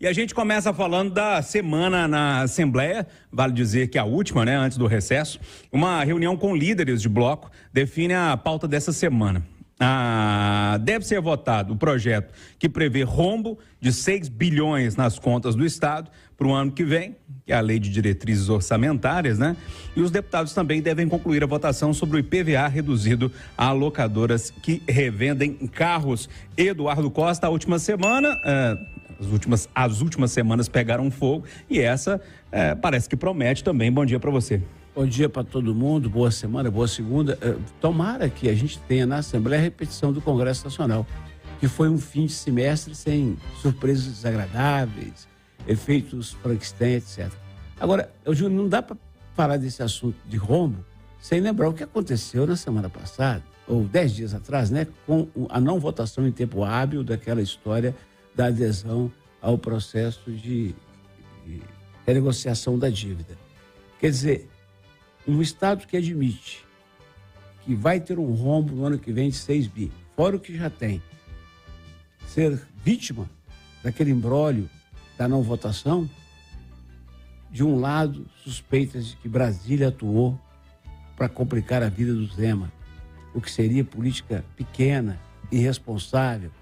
E a gente começa falando da semana na Assembleia, vale dizer que a última, né, antes do recesso. Uma reunião com líderes de bloco define a pauta dessa semana. Deve ser votado o projeto que prevê rombo de 6 bilhões nas contas do Estado para o ano que vem, que é a Lei de Diretrizes Orçamentárias, né? E os deputados também devem concluir a votação sobre o IPVA reduzido a locadoras que revendem carros. Eduardo Costa, a última semana... As últimas semanas pegaram fogo e essa parece que promete também. Bom dia para você. Bom dia para todo mundo, boa semana, boa segunda. Tomara que a gente tenha na Assembleia a repetição do Congresso Nacional, que foi um fim de semestre sem surpresas desagradáveis, efeitos Frankenstein, etc. Agora, Júnior, não dá para falar desse assunto de rombo sem lembrar o que aconteceu na semana passada, ou 10 dias atrás, né, com a não votação em tempo hábil daquela história da adesão ao processo de renegociação da dívida. Quer dizer, um Estado que admite que vai ter um rombo no ano que vem de 6 bi, fora o que já tem, ser vítima daquele imbróglio da não votação, de um lado, suspeitas de que Brasília atuou para complicar a vida do Zema, o que seria política pequena, irresponsável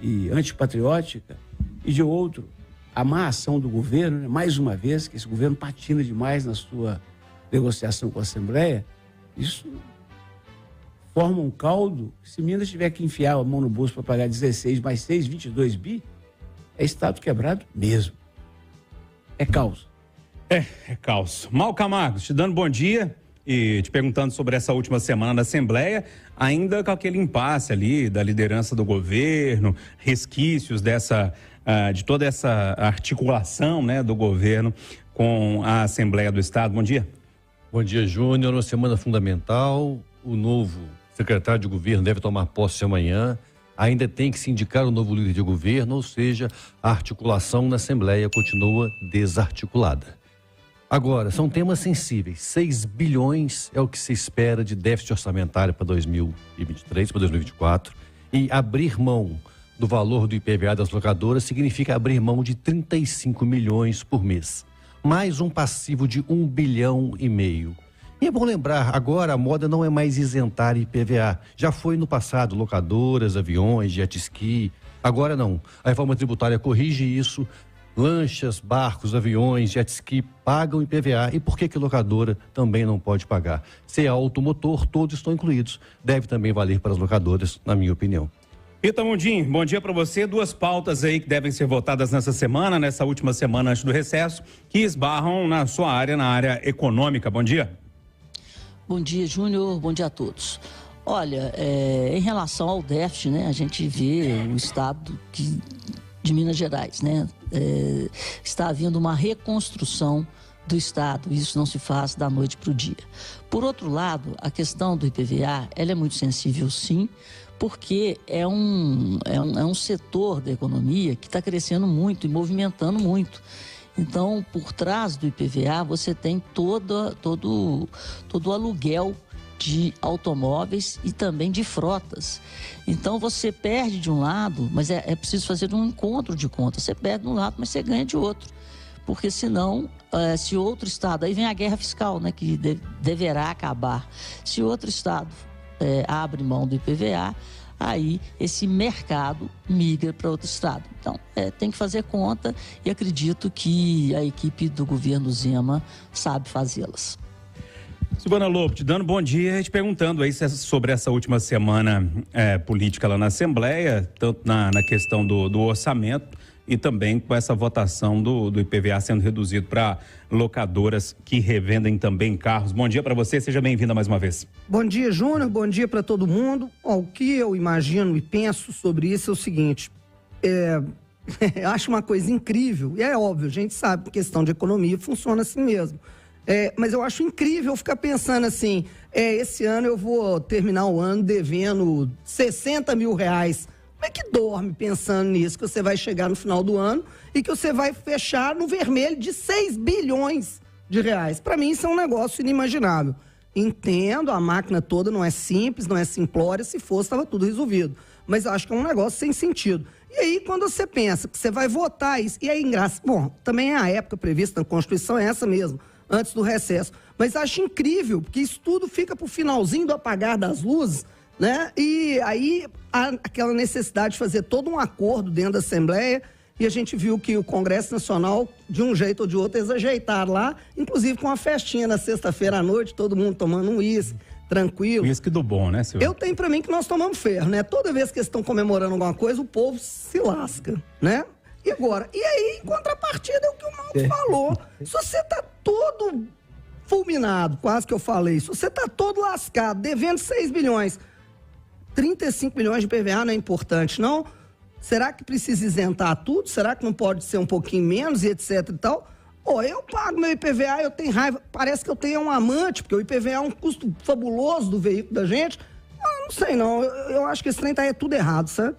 e antipatriótica, e de outro, a má ação do governo, né? Mais uma vez, que esse governo patina demais na sua negociação com a Assembleia. Isso forma um caldo. Se Minas tiver que enfiar a mão no bolso para pagar 16 mais 6, 22 bi, é Estado quebrado mesmo. É caos. É caos. Mal Camargo, te dando bom dia e te perguntando sobre essa última semana da Assembleia, ainda com aquele impasse ali da liderança do governo, resquícios de toda essa articulação, né, do governo com a Assembleia do Estado. Bom dia. Bom dia, Júnior. Uma semana fundamental. O novo secretário de governo deve tomar posse amanhã. Ainda tem que se indicar o novo líder de governo, ou seja, a articulação na Assembleia continua desarticulada. Agora, são temas sensíveis. 6 bilhões é o que se espera de déficit orçamentário para 2023, para 2024. E abrir mão do valor do IPVA das locadoras significa abrir mão de 35 milhões por mês. Mais um passivo de 1,5 bilhão. E é bom lembrar, agora a moda não é mais isentar IPVA. Já foi no passado, locadoras, aviões, jet ski. Agora não. A reforma tributária corrige isso. Lanchas, barcos, aviões, jet ski pagam IPVA. E por que locadora também não pode pagar? Se é automotor, todos estão incluídos. Deve também valer para as locadoras, na minha opinião. Rita Mundim, bom dia para você. 2 pautas aí que devem ser votadas nessa última semana antes do recesso, que esbarram na sua área, na área econômica. Bom dia. Bom dia, Júnior. Bom dia a todos. Olha, em relação ao déficit, né, a gente vê o estado de Minas Gerais, né? Está havendo uma reconstrução do Estado, isso não se faz da noite para o dia. Por outro lado, a questão do IPVA, ela é muito sensível, sim, porque é um setor da economia que está crescendo muito e movimentando muito. Então, por trás do IPVA, você tem todo o aluguel de automóveis e também de frotas. Então, você perde de um lado, mas é preciso fazer um encontro de contas. Você perde de um lado, mas você ganha de outro. Porque senão, se outro estado... Aí vem a guerra fiscal, né, que deverá acabar. Se outro estado abre mão do IPVA, aí esse mercado migra para outro estado. Então, tem que fazer conta e acredito que a equipe do governo Zema sabe fazê-las. Silvana Lobo, te dando bom dia e te perguntando aí sobre essa última semana política lá na Assembleia, tanto na questão do orçamento e também com essa votação do IPVA sendo reduzido para locadoras que revendem também carros. Bom dia para você, seja bem-vinda mais uma vez. Bom dia, Júnior, bom dia para todo mundo. O que eu imagino e penso sobre isso é o seguinte, acho uma coisa incrível, e é óbvio, a gente sabe que questão de economia funciona assim mesmo. Mas eu acho incrível ficar pensando assim, esse ano eu vou terminar o ano devendo 60 mil reais. Como é que dorme pensando nisso? Que você vai chegar no final do ano e que você vai fechar no vermelho de 6 bilhões de reais. Para mim isso é um negócio inimaginável. Entendo, a máquina toda não é simples, não é simplória, se fosse estava tudo resolvido. Mas eu acho que é um negócio sem sentido. E aí, quando você pensa que você vai votar isso, e aí, bom, também é a época prevista na Constituição, é essa mesmo, antes do recesso. Mas acho incrível, porque isso tudo fica pro finalzinho do apagar das luzes, né? E aí há aquela necessidade de fazer todo um acordo dentro da Assembleia, e a gente viu que o Congresso Nacional, de um jeito ou de outro, eles ajeitaram lá, inclusive com uma festinha na sexta-feira à noite, todo mundo tomando um uísque, tranquilo. Uísque do bom, né, Silvio? Eu tenho pra mim que nós tomamos ferro, né? Toda vez que eles estão comemorando alguma coisa, o povo se lasca, né? E agora? E aí, em contrapartida, é o que o Malco falou. Se você tá todo fulminado, quase que eu falei, se você tá todo lascado, devendo 6 bilhões, 35 milhões de PVA não é importante, não? Será que precisa isentar tudo? Será que não pode ser um pouquinho menos e etc e tal? Eu pago meu IPVA, eu tenho raiva, parece que eu tenho um amante, porque o IPVA é um custo fabuloso do veículo da gente. Não sei não, eu acho que esse trem tá tudo errado, sabe?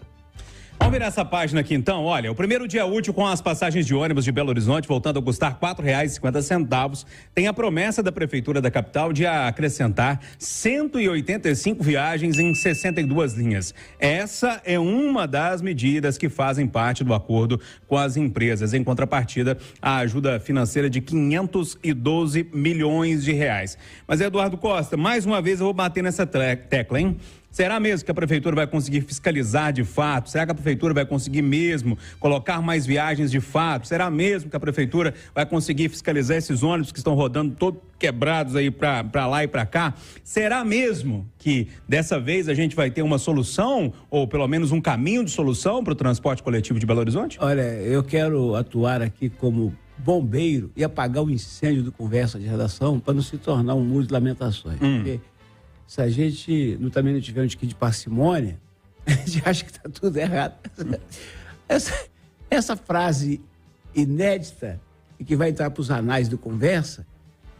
Vamos virar essa página aqui então. Olha, o primeiro dia útil com as passagens de ônibus de Belo Horizonte voltando a custar R$ 4,50, tem a promessa da Prefeitura da capital de acrescentar 185 viagens em 62 linhas. Essa é uma das medidas que fazem parte do acordo com as empresas. Em contrapartida, a ajuda financeira de 512 milhões de reais. Mas, Eduardo Costa, mais uma vez eu vou bater nessa tecla, hein? Será mesmo que a Prefeitura vai conseguir fiscalizar de fato? Será que a Prefeitura vai conseguir mesmo colocar mais viagens de fato? Será mesmo que a Prefeitura vai conseguir fiscalizar esses ônibus que estão rodando todos quebrados aí para lá e para cá? Será mesmo que dessa vez a gente vai ter uma solução, ou pelo menos um caminho de solução para o transporte coletivo de Belo Horizonte? Olha, eu quero atuar aqui como bombeiro e apagar o incêndio do Conversa de Redação para não se tornar um muro de lamentações. Porque se a gente também não tiver um tiquinho de parcimônia, a gente acha que está tudo errado. Essa frase inédita e que vai entrar para os anais do Conversa,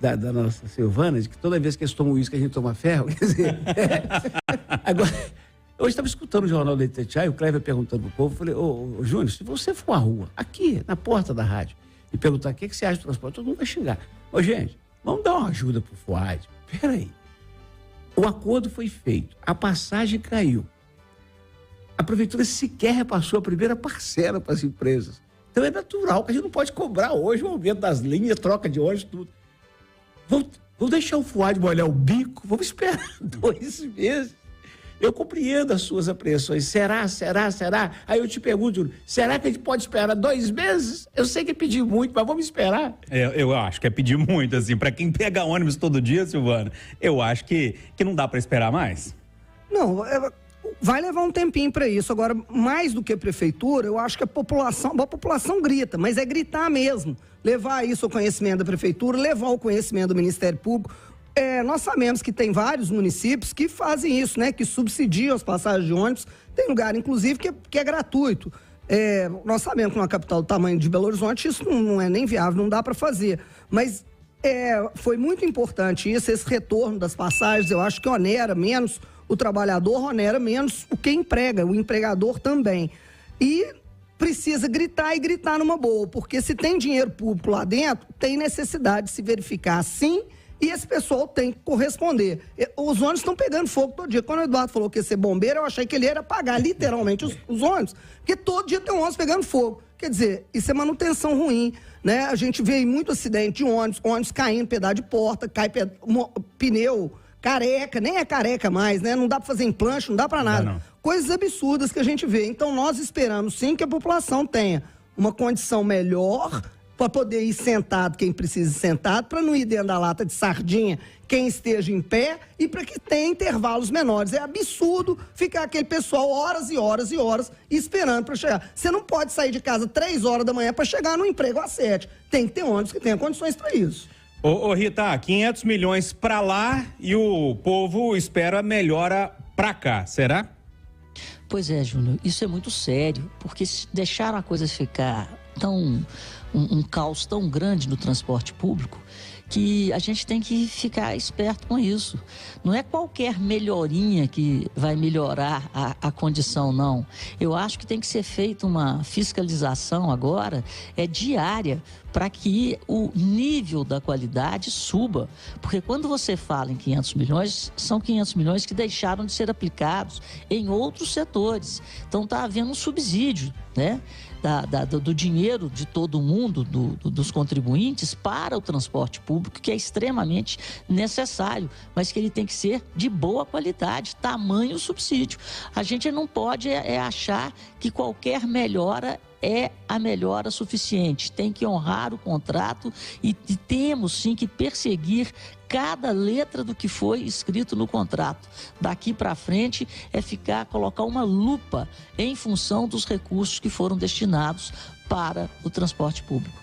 da nossa Silvana, de que toda vez que eles tomam uísque a gente toma ferro. Quer dizer, agora, hoje estava escutando o Jornal da Itatiaia, o Cléber perguntando para o povo, eu falei, ô Júnior, se você for à rua, aqui, na porta da rádio, e perguntar o que você acha do transporte, todo mundo vai xingar. Ô, gente, vamos dar uma ajuda para o Fuad. Peraí. O acordo foi feito, a passagem caiu. A Prefeitura sequer repassou a primeira parcela para as empresas. Então é natural que a gente não pode cobrar hoje o aumento das linhas, troca de ônibus, tudo. Vamos deixar o Fuad molhar o bico, vamos esperar 2 meses. Eu compreendo as suas apreensões. Será? Aí eu te pergunto, Júlio, será que a gente pode esperar 2 meses? Eu sei que é pedir muito, mas vamos esperar. Eu acho que é pedir muito, assim, para quem pega ônibus todo dia, Silvana, eu acho que não dá para esperar mais. Não, vai levar um tempinho para isso. Agora, mais do que a prefeitura, eu acho que a população grita, mas é gritar mesmo. Levar isso ao conhecimento da prefeitura, levar ao conhecimento do Ministério Público. Nós sabemos que tem vários municípios que fazem isso, né? Que subsidiam as passagens de ônibus. Tem lugar, inclusive, que é gratuito. Nós sabemos que numa capital do tamanho de Belo Horizonte isso não é nem viável, não dá para fazer. Mas foi muito importante isso, esse retorno das passagens. Eu acho que onera menos o trabalhador, onera menos o que emprega, o empregador também. E precisa gritar e gritar numa boa, porque se tem dinheiro público lá dentro, tem necessidade de se verificar sim. E esse pessoal tem que corresponder. Os ônibus estão pegando fogo todo dia. Quando o Eduardo falou que ia ser bombeiro, eu achei que ele ia pagar literalmente os ônibus, porque todo dia tem um ônibus pegando fogo. Quer dizer, isso é manutenção ruim, né? A gente vê muito acidente de ônibus caindo, pedaço de porta, cai pneu careca, nem é careca mais, né? Não dá para fazer em plancha, não dá para nada. Não. Coisas absurdas que a gente vê. Então nós esperamos sim que a população tenha uma condição melhor para poder ir sentado quem precisa ir sentado, para não ir dentro da lata de sardinha quem esteja em pé e para que tenha intervalos menores. É absurdo ficar aquele pessoal horas e horas e horas esperando para chegar. Você não pode sair de casa 3 horas da manhã para chegar no emprego às 7. Tem que ter ônibus que tenha condições para isso. Ô Rita, 500 milhões para lá e o povo espera melhora para cá, será? Pois é, Júnior, isso é muito sério, porque se deixaram a coisa ficar um caos tão grande no transporte público que a gente tem que ficar esperto com isso. Não é qualquer melhorinha que vai melhorar a condição, não. Eu acho que tem que ser feita uma fiscalização agora, diária, para que o nível da qualidade suba. Porque quando você fala em 500 milhões, são 500 milhões que deixaram de ser aplicados em outros setores. Então está havendo um subsídio, né? Do dinheiro de todo mundo, dos contribuintes, para o transporte público, que é extremamente necessário, mas que ele tem que ser de boa qualidade, tamanho subsídio. A gente não pode achar que qualquer melhora é a melhora suficiente. Tem que honrar o contrato e temos sim que perseguir cada letra do que foi escrito no contrato. Daqui para frente colocar uma lupa em função dos recursos que foram destinados para o transporte público.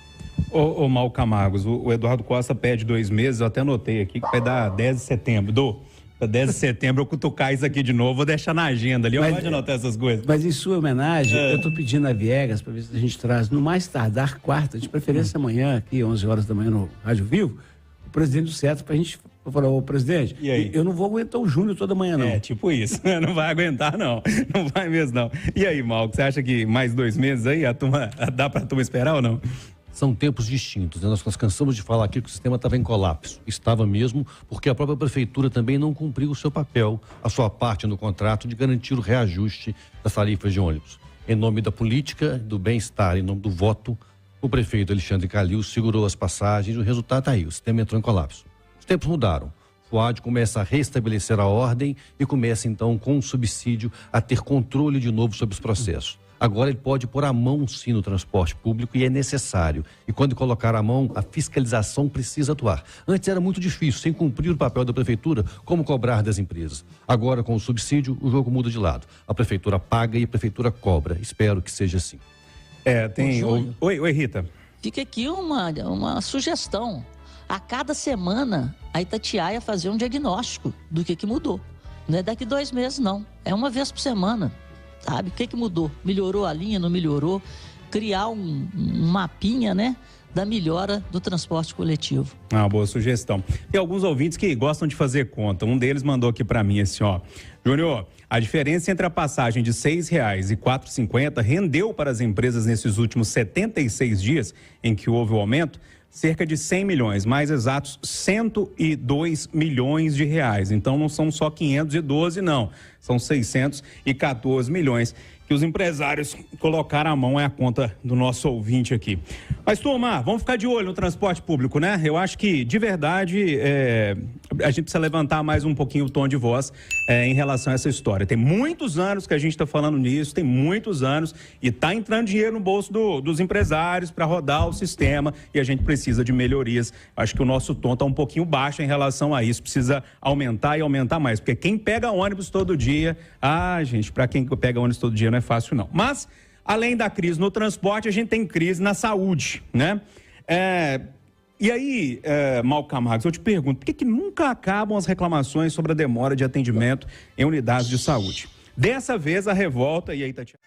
Ô Mal Camargos, o Eduardo Costa pede 2 meses, eu até anotei aqui que vai dar 10 de setembro. 10 de setembro eu cutucar isso aqui de novo, vou deixar na agenda ali, eu gosto de anotar essas coisas. Mas em sua homenagem, eu estou pedindo a Viegas para ver se a gente traz, no mais tardar, quarta, de preferência amanhã, aqui, 11 horas da manhã no Rádio Vivo, o presidente do CETRA, para a gente falar, ô presidente, eu não vou aguentar o Júnior toda manhã, não. Tipo isso, não vai aguentar, não vai mesmo, não. E aí, Malco, você acha que mais 2 meses aí, dá para a turma esperar ou não? São tempos distintos, né? Nós cansamos de falar aqui que o sistema estava em colapso. Estava mesmo, porque a própria prefeitura também não cumpriu o seu papel, a sua parte no contrato de garantir o reajuste das tarifas de ônibus. Em nome da política, do bem-estar, em nome do voto, o prefeito Alexandre Calil segurou as passagens e o resultado está aí, o sistema entrou em colapso. Os tempos mudaram. O FUAD começa a restabelecer a ordem e começa então com o subsídio a ter controle de novo sobre os processos. Agora ele pode pôr a mão sim no transporte público e é necessário. E quando colocar a mão, a fiscalização precisa atuar. Antes era muito difícil, sem cumprir o papel da prefeitura, como cobrar das empresas. Agora com o subsídio, o jogo muda de lado. A prefeitura paga e a prefeitura cobra. Espero que seja assim. Oi, Rita. Fica aqui uma sugestão. A cada semana, a Itatiaia fazer um diagnóstico do que mudou. Não é daqui 2 meses, não. É uma vez por semana. Sabe? O que mudou? Melhorou a linha, não melhorou? Criar um mapinha, né? Da melhora do transporte coletivo. Boa sugestão. Tem alguns ouvintes que gostam de fazer conta. Um deles mandou aqui para mim assim, ó. Júnior, a diferença entre a passagem de R$ 6,00 e R$ 4,50 rendeu para as empresas nesses últimos 76 dias em que houve o aumento cerca de 100 milhões, mais exatos 102 milhões de reais. Então não são só 512, não. São 614 milhões que os empresários colocaram a mão, é a conta do nosso ouvinte aqui. Mas, turma, vamos ficar de olho no transporte público, né? Eu acho que, de verdade, a gente precisa levantar mais um pouquinho o tom de voz em relação a essa história. Tem muitos anos que a gente está falando nisso, tem muitos anos, e está entrando dinheiro no bolso dos empresários para rodar o sistema, e a gente precisa de melhorias. Acho que o nosso tom está um pouquinho baixo em relação a isso, precisa aumentar e aumentar mais, porque quem pega ônibus todo dia, gente, para quem pega ônibus todo dia não é fácil não. Mas, além da crise no transporte, a gente tem crise na saúde, né? E aí, Mal Camargos, eu te pergunto, por que nunca acabam as reclamações sobre a demora de atendimento em unidades de saúde? Dessa vez, a revolta, e aí, Tatiana?